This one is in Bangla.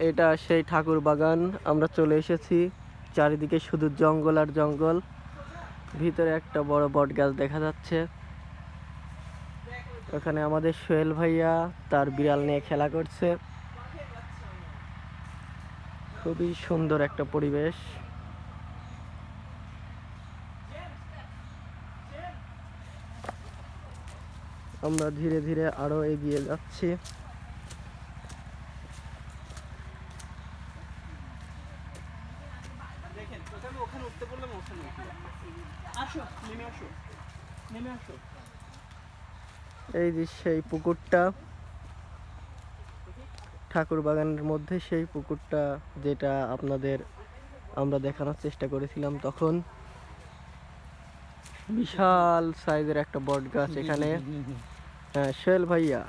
এটা সেই ঠাকুর বাগান। আমরা চলে এসেছি, চারিদিকে শুধু জঙ্গল আর জঙ্গল। ভিতরে একটা বড় বট গাছ দেখা যাচ্ছে। ওখানে আমাদের সোহেল ভাইয়া তার বিড়াল নিয়ে খেলা করছে। খুবই সুন্দর একটা পরিবেশ। আমরা ধীরে ধীরে আরো এগিয়ে যাচ্ছি। এই যে সেই পুকুরটা, ঠাকুর বাগানের মধ্যে সেই পুকুরটা, যেটা আমরা দেখানোর চেষ্টা করেছিলাম তখন। বিশাল সাইজের একটা বট গাছ এখানে। হ্যাঁ, সোহেল ভাইয়া